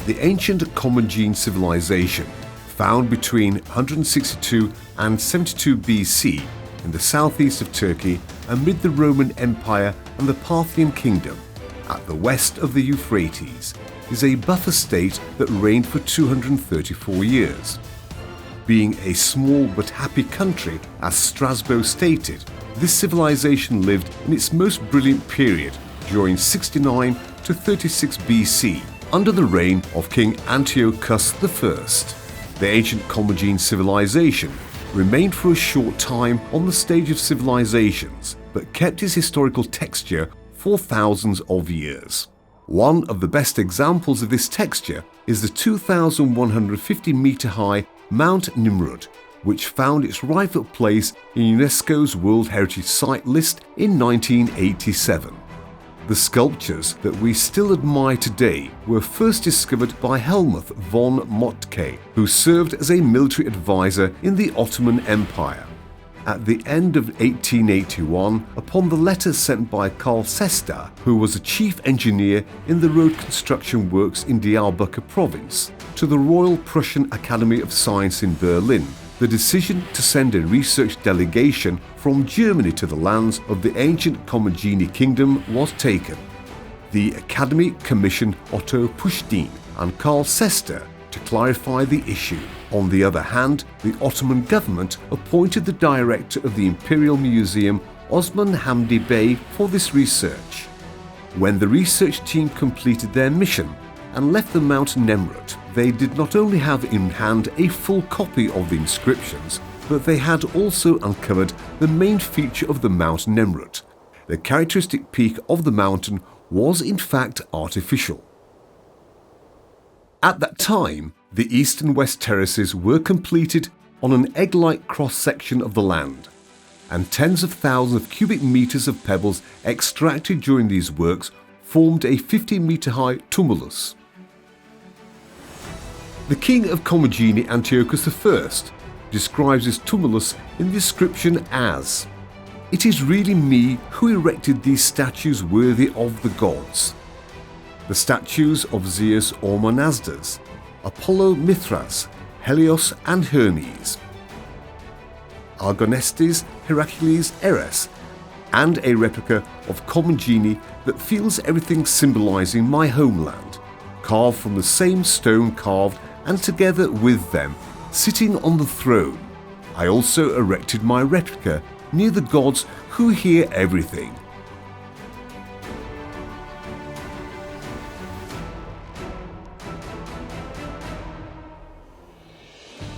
The ancient Commagene civilization, found between 162 and 72 BC in the southeast of Turkey amid the Roman Empire and the Parthian Kingdom, at the west of the Euphrates, is a buffer state that reigned for 234 years. Being a small but happy country, as Strasbourg stated, this civilization lived in its most brilliant period during 69 to 36 BC under the reign of King Antiochus I. The ancient Commagene civilization remained for a short time on the stage of civilizations, but kept its historical texture for thousands of years. One of the best examples of this texture is the 2,150-meter-high Mount Nemrut, which found its rightful place in UNESCO's World Heritage Site list in 1987. The sculptures that we still admire today were first discovered by Helmuth von Moltke, who served as a military advisor in the Ottoman Empire. At the end of 1881, upon the letter sent by Karl Sester, who was a chief engineer in the road construction works in Diyarbakir province, to the Royal Prussian Academy of Science in Berlin, the decision to send a research delegation from Germany to the lands of the ancient Commagene kingdom was taken. The Academy commissioned Otto Pushtin and Karl Sester to clarify the issue. On the other hand, the Ottoman government appointed the director of the Imperial Museum, Osman Hamdi Bey, for this research. When the research team completed their mission and left the Mount Nemrut, they did not only have in hand a full copy of the inscriptions, but they had also uncovered the main feature of the Mount Nemrut. The characteristic peak of the mountain was in fact artificial. At that time, the east and west terraces were completed on an egg-like cross-section of the land, and tens of thousands of cubic meters of pebbles extracted during these works formed a 50-meter-high tumulus. The king of Commagene, Antiochus I, describes his tumulus in the inscription as, "It is really me who erected these statues worthy of the gods." The statues of Zeus or Monasdes, Apollo Mithras, Helios and Hermes, Algonestes, Heracles, Eris, and a replica of Commagene that feels everything symbolizing my homeland, carved from the same stone carved and together with them, sitting on the throne. I also erected my replica near the gods who hear everything.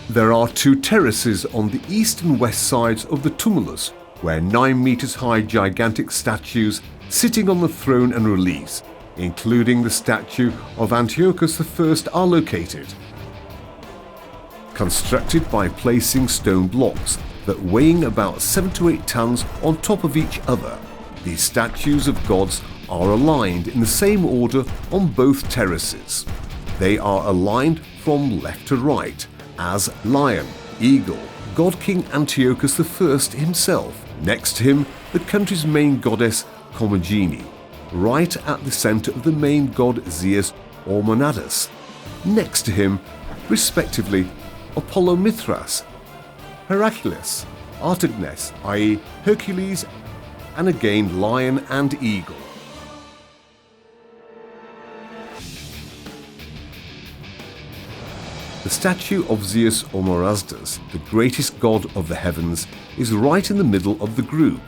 There are two terraces on the east and west sides of the tumulus, where 9 meters high gigantic statues sitting on the throne and reliefs, including the statue of Antiochus I, are located. Constructed by placing stone blocks that weighing about 7 to 8 tons on top of each other, these statues of gods are aligned in the same order on both terraces. They are aligned from left to right, as lion, eagle, god king Antiochus I himself. Next to him, the country's main goddess Commagene, right at the center of the main god Zeus or Monasdes. Next to him, respectively, Apollo Mithras, Heracles, Artegnes, i.e. Hercules, and again lion and eagle. The statue of Zeus or Monasdes, the greatest god of the heavens, is right in the middle of the group.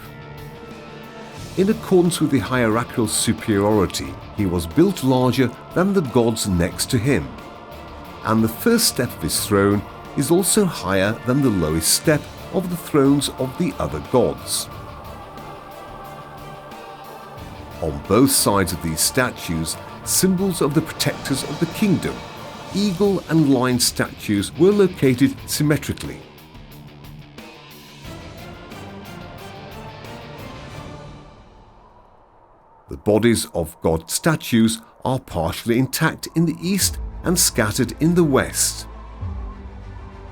In accordance with the hierarchical superiority, he was built larger than the gods next to him, and the first step of his throne is also higher than the lowest step of the thrones of the other gods. On both sides of these statues, symbols of the protectors of the kingdom, eagle and lion statues, were located symmetrically. The bodies of god statues are partially intact in the east and scattered in the west.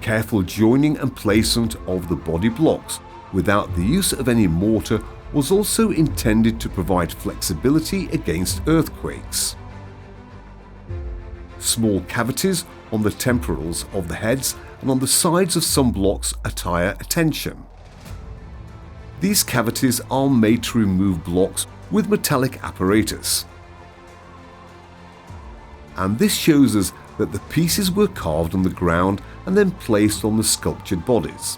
Careful joining and placement of the body blocks without the use of any mortar was also intended to provide flexibility against earthquakes. Small cavities on the temporals of the heads and on the sides of some blocks attire attention. These cavities are made to remove blocks with metallic apparatus. And this shows us that the pieces were carved on the ground and then placed on the sculptured bodies.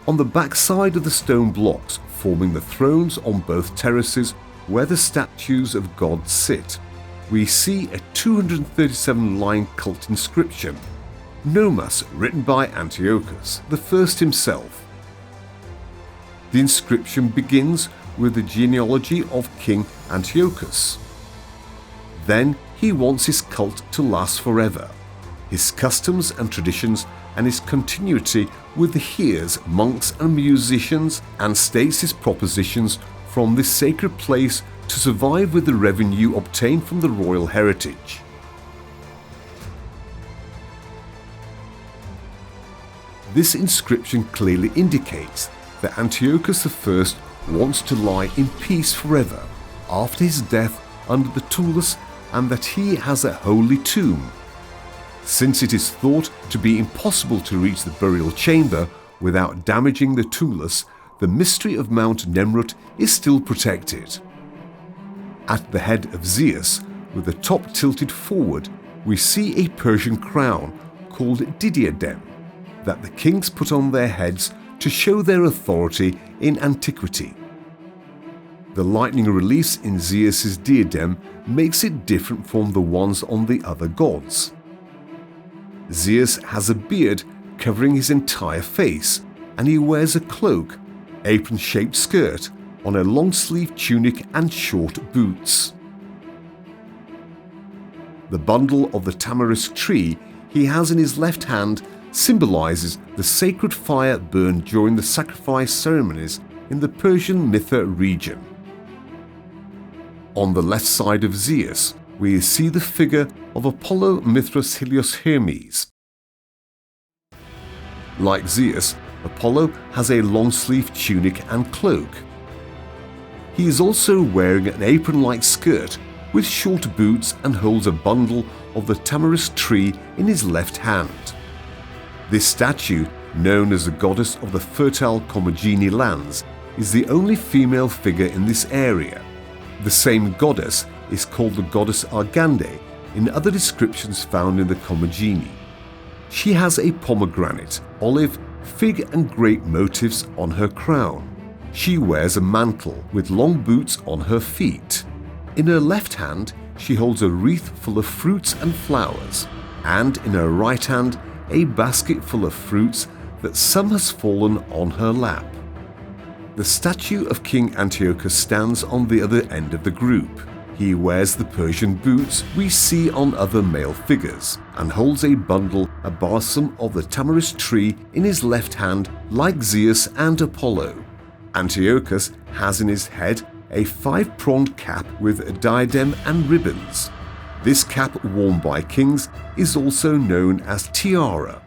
On the back side of the stone blocks forming the thrones on both terraces where the statues of gods sit, we see a 237-line cult inscription, Nomas, written by Antiochus I himself. The inscription begins with the genealogy of King Antiochus. Then he wants his cult to last forever, his customs and traditions and his continuity with the hearers, monks and musicians, and states his propositions from this sacred place to survive with the revenue obtained from the royal heritage. This inscription clearly indicates that Antiochus I wants to lie in peace forever after his death under the Tullus, and that he has a holy tomb. Since it is thought to be impossible to reach the burial chamber without damaging the tumulus, the mystery of Mount Nemrut is still protected. At the head of Zeus, with the top tilted forward, we see a Persian crown called diadem that the kings put on their heads to show their authority in antiquity. The lightning release in Zeus's diadem makes it different from the ones on the other gods. Zeus has a beard covering his entire face, and he wears a cloak, apron-shaped skirt, on a long-sleeved tunic and short boots. The bundle of the tamarisk tree he has in his left hand symbolizes the sacred fire burned during the sacrifice ceremonies in the Persian Mithra region. On the left side of Zeus, we see the figure of Apollo Mithras Helios Hermes. Like Zeus, Apollo has a long-sleeved tunic and cloak. He is also wearing an apron-like skirt with short boots and holds a bundle of the tamarisk tree in his left hand. This statue, known as the goddess of the fertile Commagene lands, is the only female figure in this area. The same goddess is called the goddess Argande in other descriptions found in the Commagene. She has a pomegranate, olive, fig and grape motifs on her crown. She wears a mantle with long boots on her feet. In her left hand, she holds a wreath full of fruits and flowers, and in her right hand, a basket full of fruits that some has fallen on her lap. The statue of King Antiochus stands on the other end of the group. He wears the Persian boots we see on other male figures and holds a bundle, a balsam of the tamarisk tree in his left hand like Zeus and Apollo. Antiochus has in his head a 5-pronged cap with a diadem and ribbons. This cap worn by kings is also known as tiara.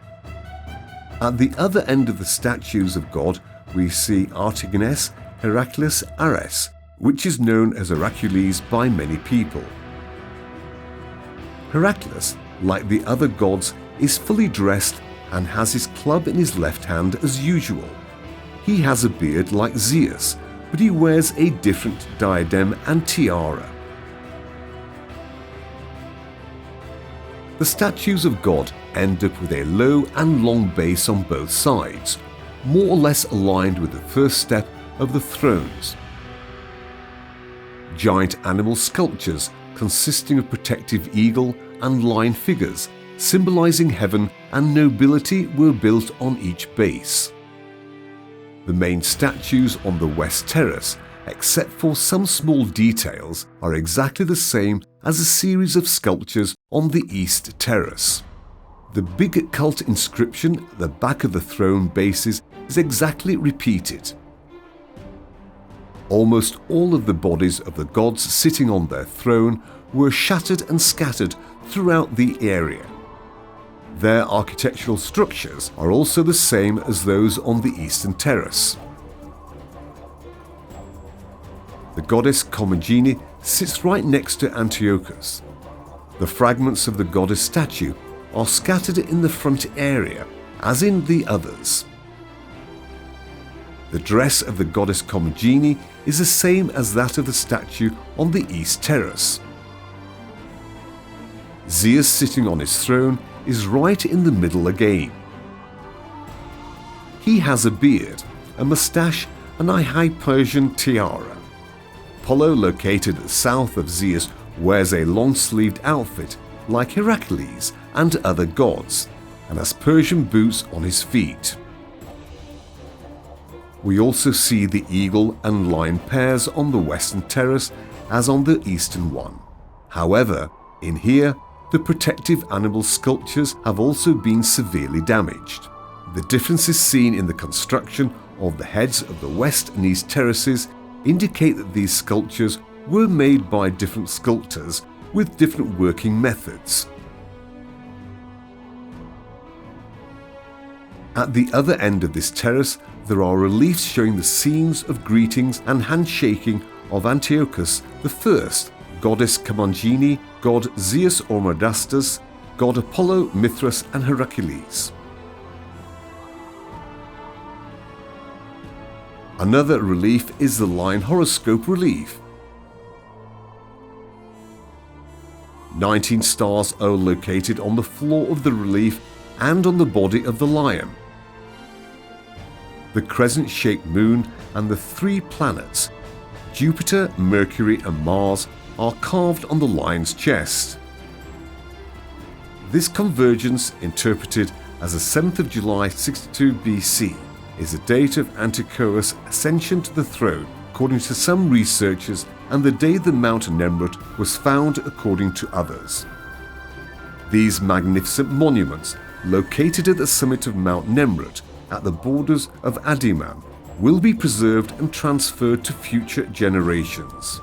At the other end of the statues of God, we see Artigenes Heracles Ares, which is known as Hercules by many people. Heracles, like the other gods, is fully dressed and has his club in his left hand as usual. He has a beard like Zeus, but he wears a different diadem and tiara. The statues of God end up with a low and long base on both sides, more or less aligned with the first step of the thrones. Giant animal sculptures consisting of protective eagle and lion figures, symbolizing heaven and nobility, were built on each base. The main statues on the west terrace, except for some small details, are exactly the same as a series of sculptures on the east terrace. The big cult inscription at the back of the throne bases is exactly repeated. Almost all of the bodies of the gods sitting on their throne were shattered and scattered throughout the area. Their architectural structures are also the same as those on the eastern terrace. The goddess Commagene sits right next to Antiochus. The fragments of the goddess statue are scattered in the front area, as in the others. The dress of the goddess Commagene is the same as that of the statue on the east terrace. Zeus sitting on his throne is right in the middle again. He has a beard, a moustache and a high Persian tiara. Apollo, located at the south of Zeus, wears a long-sleeved outfit like Heracles and other gods, and has Persian boots on his feet. We also see the eagle and lion pairs on the western terrace as on the eastern one. However, in here, the protective animal sculptures have also been severely damaged. The differences seen in the construction of the heads of the west and east terraces indicate that these sculptures were made by different sculptors with different working methods. At the other end of this terrace, there are reliefs showing the scenes of greetings and handshaking of Antiochus I, goddess Commagene, god Zeus Ormodastus, god Apollo, Mithras and Heracles. Another relief is the lion horoscope relief. 19 stars are located on the floor of the relief and on the body of the lion. The crescent-shaped moon and the 3 planets, Jupiter, Mercury and Mars, are carved on the lion's chest. This convergence, interpreted as the 7th of July 62 BC, is the date of Antiochus' ascension to the throne, according to some researchers, and the day the Mount Nemrut was found, according to others. These magnificent monuments, located at the summit of Mount Nemrut, at the borders of Adiman, will be preserved and transferred to future generations.